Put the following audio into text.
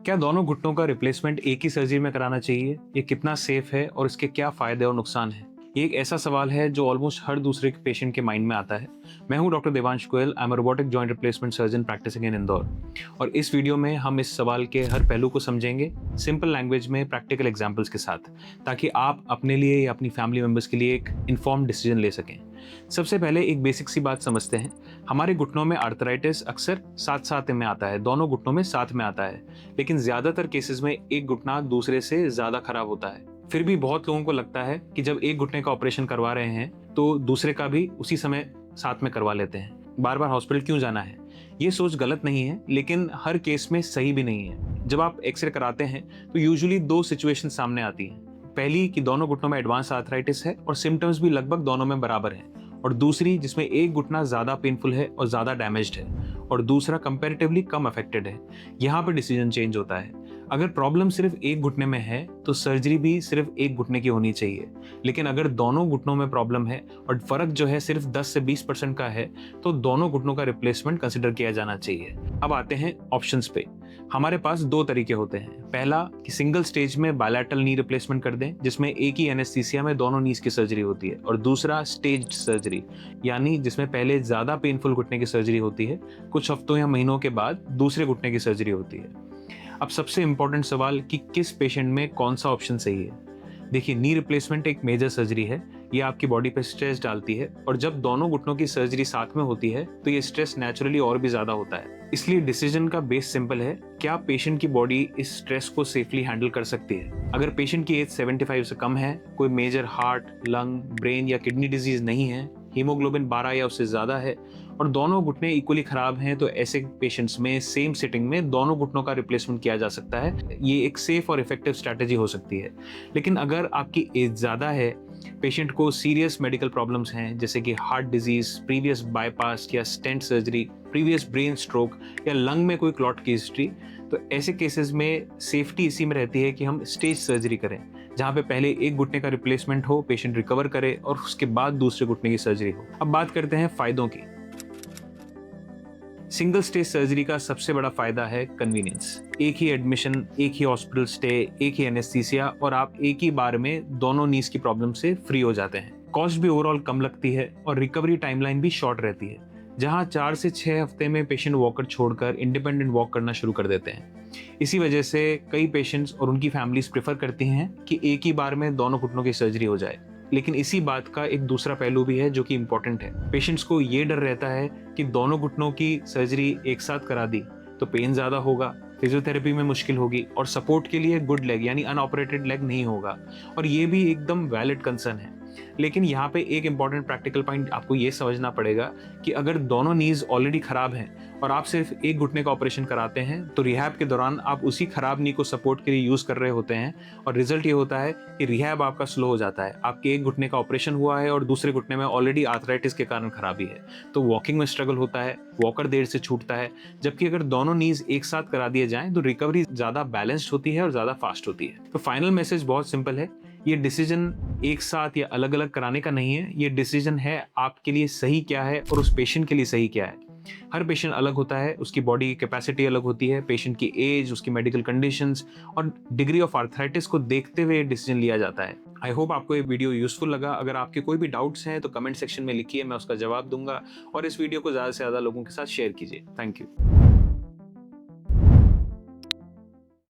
क्या दोनों घुटनों का रिप्लेसमेंट एक ही सर्जरी में कराना चाहिए? ये कितना सेफ है और इसके क्या फायदे और नुकसान हैं? ये एक ऐसा सवाल है जो ऑलमोस्ट हर दूसरे पेशेंट के माइंड में आता है। मैं हूं doctor Devansh Goyal. I am robotic joint replacement surgeon practising in Indore. और इस वीडियो में हम इस सवाल के हर पहलू को समझेंगे, सिंपल लैंग्वेज में प्रैक्टिकल एग्जांपल्स के साथ, ताकि आप अपने लिए या अपनी फैमिली मेंबर्स के लिए एक इन्फॉर्म्ड डिसीजन ले सकें। सबसे पहले एक बेसिक सी बात समझते हैं। हमारे घुटनों में आर्थराइटिस अक्सर साथ साथ में आता है, दोनों घुटनों में साथ में आता है, लेकिन ज्यादातर केसेस में एक घुटना दूसरे से ज्यादा खराब होता है। फिर भी बहुत लोगों को लगता है कि जब एक घुटने का ऑपरेशन करवा रहे हैं तो दूसरे का भी उसी समय साथ में करवा लेते हैं। बार बार हॉस्पिटल क्यों जाना है? ये सोच गलत नहीं है, लेकिन हर केस में सही भी नहीं है। जब आप एक्सरे कराते हैं तो यूजुअली दो सिचुएशन सामने आती हैं। पहली कि दोनों घुटनों में एडवांस आर्थराइटिस है और सिम्टम्स भी लगभग दोनों में बराबर हैं, और दूसरी जिसमें एक घुटना ज्यादा पेनफुल है और ज्यादा डैमेज्ड है और दूसरा कंपैरेटिवली कम अफेक्टेड है। यहाँ पर डिसीजन चेंज होता है। अगर प्रॉब्लम सिर्फ एक घुटने में है तो सर्जरी भी सिर्फ एक घुटने की होनी चाहिए, लेकिन अगर दोनों घुटनों में प्रॉब्लम है और फर्क जो है सिर्फ 10 से 20% का है तो दोनों घुटनों का रिप्लेसमेंट कंसिडर किया जाना चाहिए। अब आते हैं ऑप्शंस पे। हमारे पास दो तरीके होते हैं। पहला कि सिंगल स्टेज में बायलैटरल नी रिप्लेसमेंट कर दें, जिसमें एक ही एनेस्थीसिया में दोनों नीज की सर्जरी होती है, और दूसरा स्टेज्ड सर्जरी, यानी जिसमें पहले ज्यादा पेनफुल घुटने की सर्जरी होती है, कुछ हफ्तों या महीनों के बाद दूसरे घुटने की सर्जरी होती है। अब सबसे इंपॉर्टेंट सवाल कि किस पेशेंट में कौन सा ऑप्शन सही है। देखिए, नी रिप्लेसमेंट एक मेजर सर्जरी है। ये आपकी बॉडी पे स्ट्रेस डालती है, और जब दोनों घुटनों की सर्जरी साथ में होती है तो ये स्ट्रेस नेचुरली और भी ज्यादा होता है। इसलिए डिसीजन का बेस सिंपल है, क्या पेशेंट की बॉडी इस स्ट्रेस को सेफली हैंडल कर सकती है। अगर पेशेंट की एज 75 से कम है, कोई मेजर हार्ट, लंग, ब्रेन या किडनी डिजीज नहीं है, हीमोग्लोबिन 12 या उससे ज्यादा है, और दोनों घुटने इक्वली खराब हैं, तो ऐसे पेशेंट्स में सेम सिटिंग में दोनों घुटनों का रिप्लेसमेंट किया जा सकता है। ये एक सेफ और इफेक्टिव स्ट्रैटेजी हो सकती है। लेकिन अगर आपकी एज ज्यादा है, पेशेंट को सीरियस मेडिकल प्रॉब्लम्स हैं जैसे कि हार्ट डिजीज, प्रीवियस बाईपास या stent surgery, previous brain stroke या लंग में कोई क्लॉट की हिस्ट्री, तो ऐसे केसेस में सेफ्टी इसी में रहती है कि हम स्टेज सर्जरी करें, जहां पे पहले एक घुटने का रिप्लेसमेंट हो, पेशेंट रिकवर करे और उसके बाद दूसरे घुटने की सर्जरी हो। अब बात करते हैं फायदों की। सिंगल स्टेज सर्जरी का सबसे बड़ा फायदा है कन्वीनियंस। एक ही एडमिशन, एक ही हॉस्पिटल स्टे, एक ही एनेस्थीसिया, और आप एक ही बार में दोनों नीज की प्रॉब्लम से फ्री हो जाते हैं। कॉस्ट भी ओवरऑल कम लगती है और रिकवरी टाइमलाइन भी शॉर्ट रहती है, जहां 4 से 6 हफ्ते में पेशेंट वॉकर छोड़कर इंडिपेंडेंट वॉक करना शुरू कर देते हैं। इसी वजह से कई पेशेंट्स और उनकी फैमिलीज प्रेफर करती हैं कि एक ही बार में दोनों घुटनों की सर्जरी हो जाए। लेकिन इसी बात का एक दूसरा पहलू भी है जो कि इम्पोर्टेंट है। पेशेंट्स को ये डर रहता है कि दोनों घुटनों की सर्जरी एक साथ करा दी तो पेन ज्यादा होगा, फिजियोथेरेपी में मुश्किल होगी, और सपोर्ट के लिए गुड लेग यानी अनऑपरेटेड लेग नहीं होगा। और ये भी एकदम वैलिड कंसर्न है। लेकिन यहाँ पे एक इंपॉर्टेंट प्रैक्टिकल पॉइंट आपको ये समझना पड़ेगा कि अगर दोनों नीज ऑलरेडी खराब हैं और आप सिर्फ एक घुटने का ऑपरेशन कराते हैं, तो रिहैब के दौरान आप उसी खराब नी को सपोर्ट के लिए यूज कर रहे होते हैं, और रिजल्ट ये होता है कि रिहैब आपका स्लो हो जाता है। आपके एक घुटने का ऑपरेशन हुआ है और दूसरे घुटने में ऑलरेडी आर्थराइटिस के कारण खराबी है, तो वॉकिंग में स्ट्रगल होता है, वॉकर देर से छूटता है। जबकि अगर दोनों नीज एक साथ करा दिए जाएं तो रिकवरी ज्यादा बैलेंस्ड होती है और ज्यादा फास्ट होती है। तो फाइनल मैसेज बहुत सिंपल है, ये डिसीजन एक साथ या अलग अलग कराने का नहीं है। ये डिसीजन है आपके लिए सही क्या है और उस पेशेंट के लिए सही क्या है। हर पेशेंट अलग होता है, उसकी बॉडी की कैपेसिटी अलग होती है, पेशेंट की एज, उसकी मेडिकल कंडीशंस और डिग्री ऑफ आर्थराइटिस को देखते हुए डिसीजन लिया जाता है। आई होप आपको ये वीडियो यूजफुल लगा। अगर आपके कोई भी डाउट्स हैं तो कमेंट सेक्शन में लिखिए, मैं उसका जवाब दूंगा, और इस वीडियो को ज्यादा से ज्यादा लोगों के साथ शेयर कीजिए। Thank you.